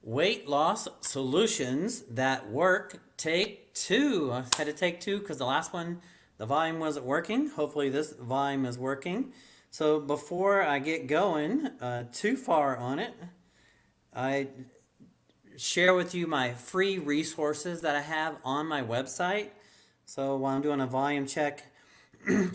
Weight loss solutions that work. Take two. I had to take two because the last one, the volume wasn't working. Hopefully, this volume is working. So, before I get going too far on it, I share with you my free resources that I have on my website. So, while I'm doing a volume check,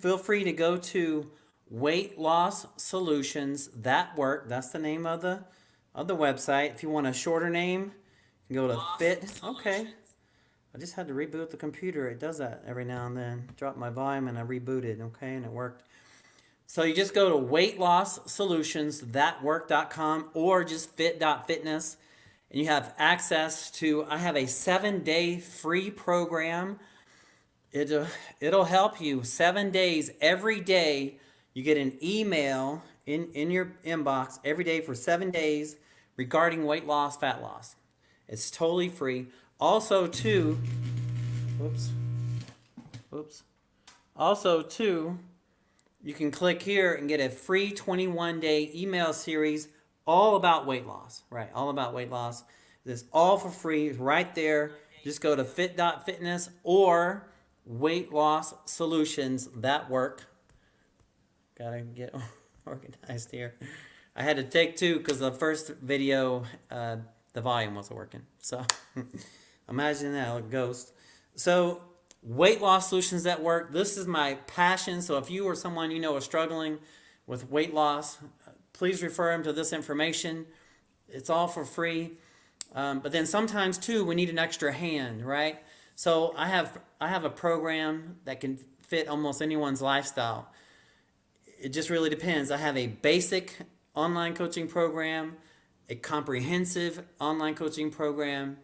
feel free to go to weight loss solutions that work. That's the name of the website. If you want a shorter name, you can go to fit. Okay. I just had to reboot the computer. It does that every now and then. Drop my volume and I rebooted, okay, and it worked. So you just go to weightlosssolutionsThatWork.com or just fit.fitness and you have access to, I have a 7-day free program. It'll help you 7 days. Every day you get an email in your inbox every day for 7 days regarding weight loss, fat loss. It's totally free. Also, too, whoops, whoops. Also, too, you can click here and get a free 21-day email series all about weight loss. Right, all about weight loss. This all for free. It's right there. Just go to fit.fitness or weight loss solutions that work. Gotta get organized here. I had to take two because the first video, the volume wasn't working. So imagine that, like a ghost. So weight loss solutions that work. This is my passion. So if you or someone you know is struggling with weight loss, please refer them to this information. It's all for free. But then sometimes too, we need an extra hand, right? So I have a program that can fit almost anyone's lifestyle. It just really depends. I have a basic online coaching program, a comprehensive online coaching program,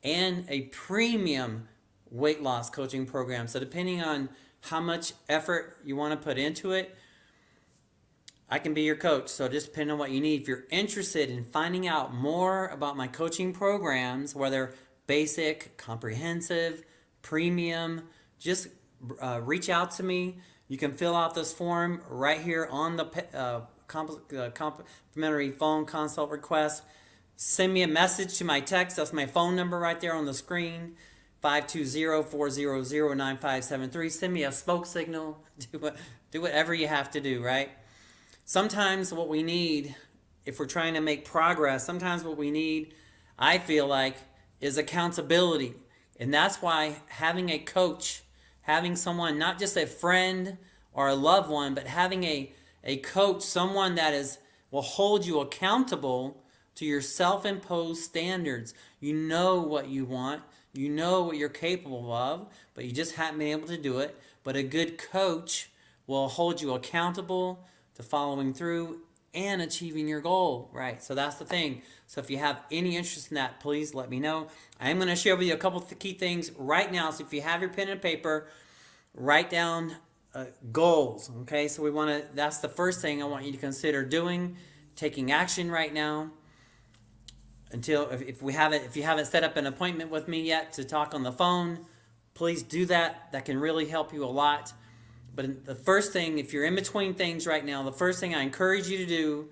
and a premium weight loss coaching program. So depending on how much effort you want to put into it, I can be your coach. So just depending on what you need. If you're interested in finding out more about my coaching programs, whether basic, comprehensive, premium, just reach out to me. You can fill out this form right here on the complimentary phone consult request. Send me a message to my text. That's my phone number right there on the screen, 520-400-9573. Send me a smoke signal. Do whatever you have to do, right? Sometimes what we need, if we're trying to make progress, sometimes what we need, I feel like, is accountability. And that's why having a coach, having someone, not just a friend or a loved one, but having a coach, someone that will hold you accountable to your self-imposed standards. You know what you want, you know what you're capable of, but you just haven't been able to do it. But a good coach will hold you accountable to following through and achieving your goal, right? So that's the thing. So if you have any interest in that, please let me know. I am going to share with you a couple of key things right now. So if you have your pen and paper, write down goals. Okay, so that's the first thing I want you to consider doing, taking action right now. Until if you haven't set up an appointment with me yet to talk on the phone, please do that. That can really help you a lot. But the first thing, if you're in between things right now, the first thing I encourage you to do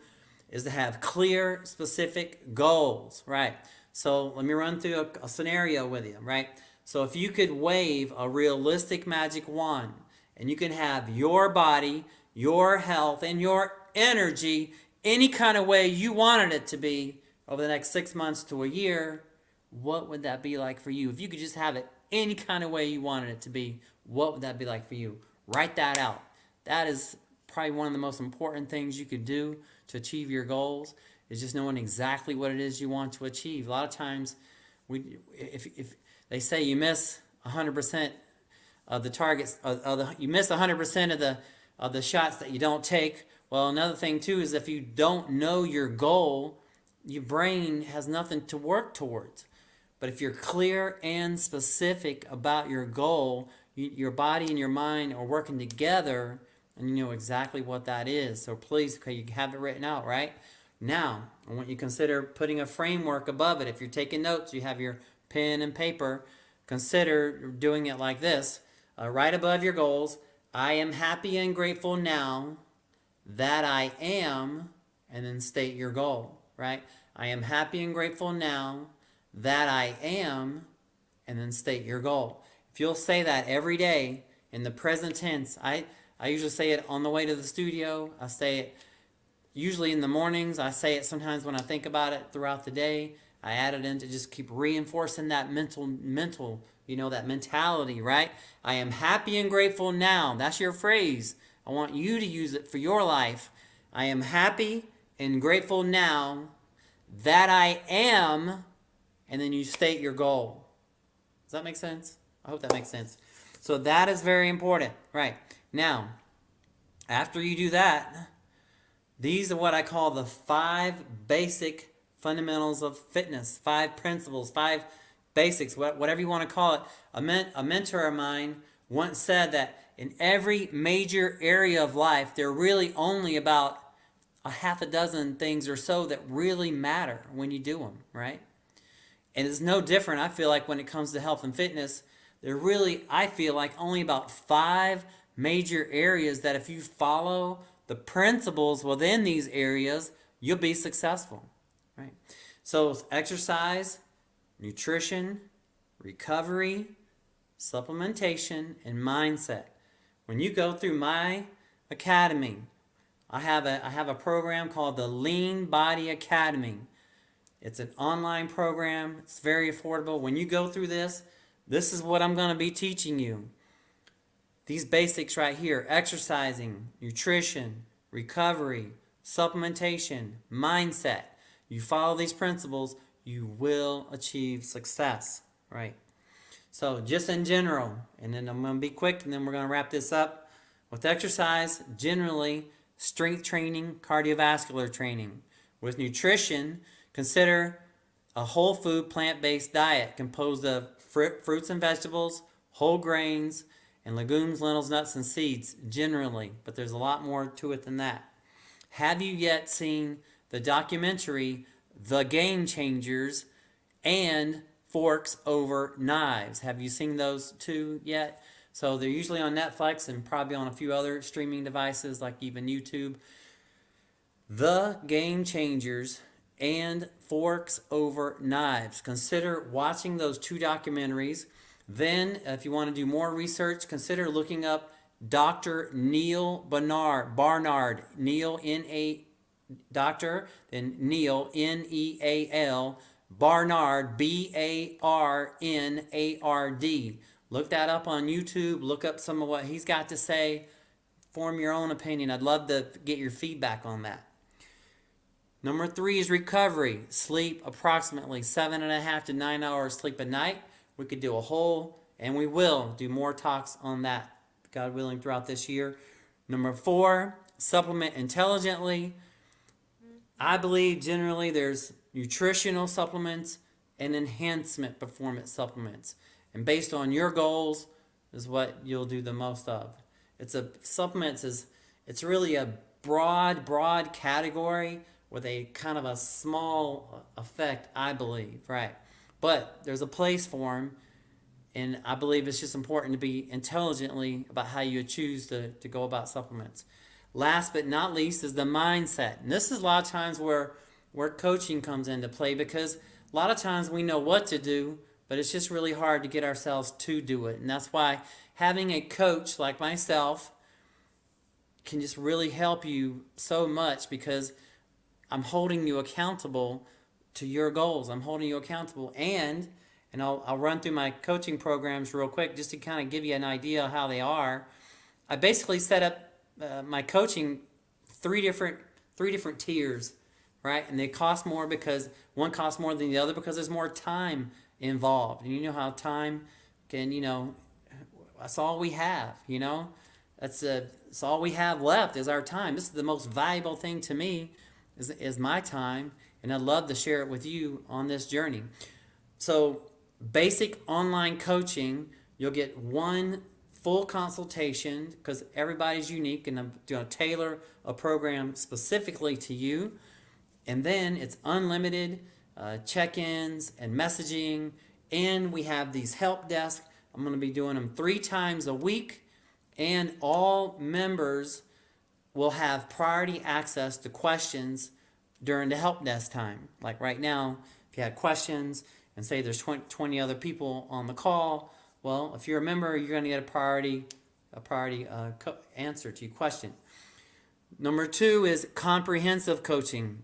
is to have clear, specific goals, right? So let me run through a scenario with you, right? So if you could wave a realistic magic wand and you can have your body, your health, and your energy any kind of way you wanted it to be over the next 6 months to a year, what would that be like for you? If you could just have it any kind of way you wanted it to be, what would that be like for you? Write that out. That is probably one of the most important things you could do to achieve your goals, is just knowing exactly what it is you want to achieve. A lot of times, if they say you miss 100% of the targets, you miss 100% of the shots that you don't take. Well, another thing too is if you don't know your goal, your brain has nothing to work towards. But if you're clear and specific about your goal, your body and your mind are working together, and you know exactly what that is. So please, okay, you have it written out, right? Now, I want you to consider putting a framework above it. If you're taking notes, you have your pen and paper, consider doing it like this. Right above your goals, I am happy and grateful now that I am, and then state your goal. right? I am happy and grateful now that I am, and then state your goal. If you'll say that every day in the present tense, I usually say it on the way to the studio. I say it usually in the mornings. I say it sometimes when I think about it throughout the day. I add it in to just keep reinforcing that mental, that mentality, right? I am happy and grateful now. That's your phrase. I want you to use it for your life. I am happy and grateful now that I am, and then you state your goal. Does that make sense? I hope that makes sense. So that is very important, right? Now, after you do that, these are what I call the 5 basic fundamentals of fitness, 5 principles, 5 basics, whatever you want to call it. A mentor of mine once said that in every major area of life, there are really only about a half a dozen things or so that really matter when you do them, right? And it's no different, I feel like, when it comes to health and fitness. There really, I feel like, only about 5 major areas that if you follow the principles within these areas, you'll be successful, right? So it's exercise, nutrition, recovery, supplementation, and mindset. When you go through my academy, I have a program called the Lean Body Academy. It's an online program. It's very affordable. When you go through this is what I'm going to be teaching you. These basics right here: exercising, nutrition, recovery, supplementation, mindset. You follow these principles, you will achieve success, right? So just in general, and then I'm going to be quick, and then we're going to wrap this up. With exercise, generally, strength training, cardiovascular training. With nutrition, consider a whole food plant-based diet composed of fruits and vegetables, whole grains, and legumes, lentils, nuts, and seeds, generally. But there's a lot more to it than that. Have you yet seen the documentary The Game Changers and Forks Over Knives? Have you seen those 2 yet? So they're usually on Netflix and probably on a few other streaming devices like even YouTube. The Game Changers and Forks Over Knives. Consider watching those 2 documentaries. Then, if you want to do more research, consider looking up Dr. Neil Barnard. Neil, Dr. Then Neil, Neal, Barnard, Barnard. Look that up on YouTube. Look up some of what he's got to say. Form your own opinion. I'd love to get your feedback on that. Number 3 is recovery. Sleep approximately 7.5 to 9 hours sleep a night. We could do a whole, and we will do more talks on that, God willing, throughout this year. Number 4, supplement intelligently. I believe generally there's nutritional supplements and enhancement performance supplements. And based on your goals is what you'll do the most of. Supplements it's really a broad category with a kind of a small effect, I believe, right? But there's a place for them, and I believe it's just important to be intelligently about how you choose to go about supplements. Last but not least is the mindset. And this is a lot of times where coaching comes into play, because a lot of times we know what to do, but it's just really hard to get ourselves to do it. And that's why having a coach like myself can just really help you so much, because I'm holding you accountable to your goals. I'm holding you accountable, and I'll run through my coaching programs real quick just to kind of give you an idea of how they are. I basically set up my coaching three different tiers, right? And they cost more because one costs more than the other because there's more time involved. And you know how time can, that's all we have, That's all we have left is our time. This is the most valuable thing to me is my time, and I'd love to share it with you on this journey. So basic online coaching, you'll get 1 full consultation because everybody's unique, and I'm going to tailor a program specifically to you. And then it's unlimited check-ins and messaging, and we have these help desks. I'm going to be doing them 3 times a week, and all members will have priority access to questions during the help desk time. Like right now, if you had questions and say there's 20 other people on the call, well, if you're a member, you're going to get a priority answer to your question. Number 2 is comprehensive coaching.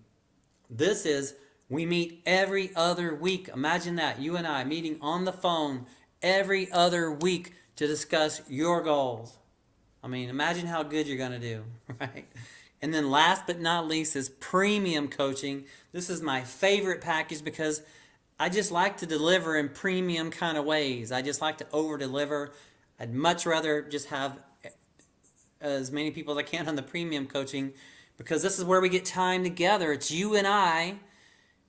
This is, we meet every other week. Imagine that, you and I meeting on the phone every other week to discuss your goals. I mean, imagine how good you're going to do, right? And then last but not least is premium coaching. This is my favorite package because I just like to deliver in premium kind of ways. I just like to over deliver. I'd much rather just have as many people as I can on the premium coaching because this is where we get time together. It's you and I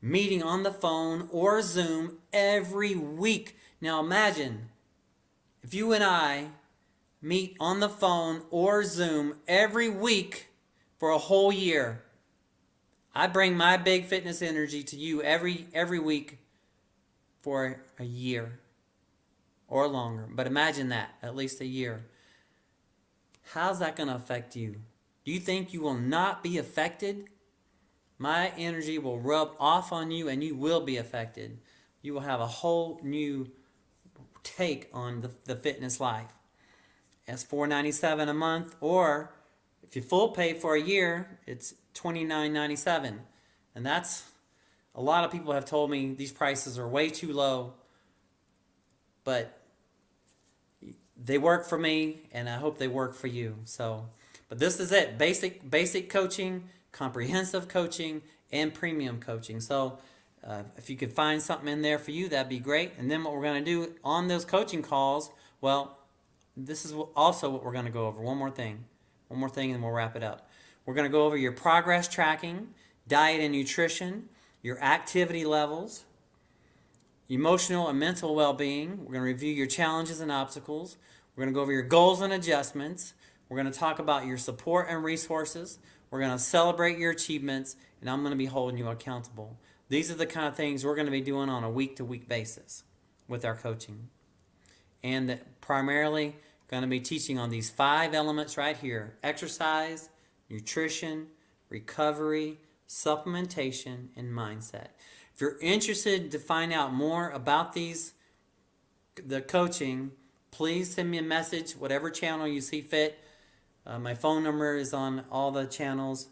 meeting on the phone or Zoom every week. Now imagine if you and I meet on the phone or Zoom every week for a whole year. I bring my big fitness energy to you every week for a year or longer. But imagine that, at least a year. How's that going to affect you? Do you think you will not be affected? My energy will rub off on you and you will be affected. You will have a whole new take on the fitness life. It's $4.97 a month, or if you full pay for a year, it's $29.97. And that's, a lot of people have told me these prices are way too low, but they work for me, and I hope they work for you. So, but this is it: basic coaching, comprehensive coaching, and premium coaching. So, if you could find something in there for you, that'd be great. And then what we're going to do on those coaching calls, well, this is also what we're going to go over. One more thing, and then we'll wrap it up. We're going to go over your progress tracking, diet and nutrition, your activity levels, emotional and mental well-being. We're going to review your challenges and obstacles. We're going to go over your goals and adjustments. We're going to talk about your support and resources. We're going to celebrate your achievements, and I'm going to be holding you accountable. These are the kind of things we're going to be doing on a week-to-week basis with our coaching. And primarily going to be teaching on these 5 elements right here: exercise, nutrition, recovery, supplementation, and mindset. If you're interested to find out more about the coaching, please send me a message, whatever channel you see fit. My phone number is on all the channels,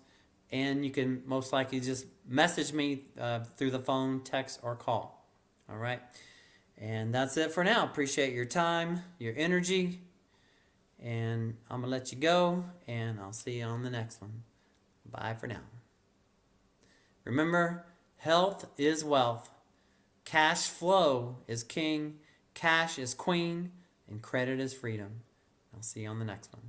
and you can most likely just message me through the phone, text, or call. All right? And that's it for now. Appreciate your time, your energy, and I'm going to let you go, and I'll see you on the next one. Bye for now. Remember, health is wealth. Cash flow is king. Cash is queen. And credit is freedom. I'll see you on the next one.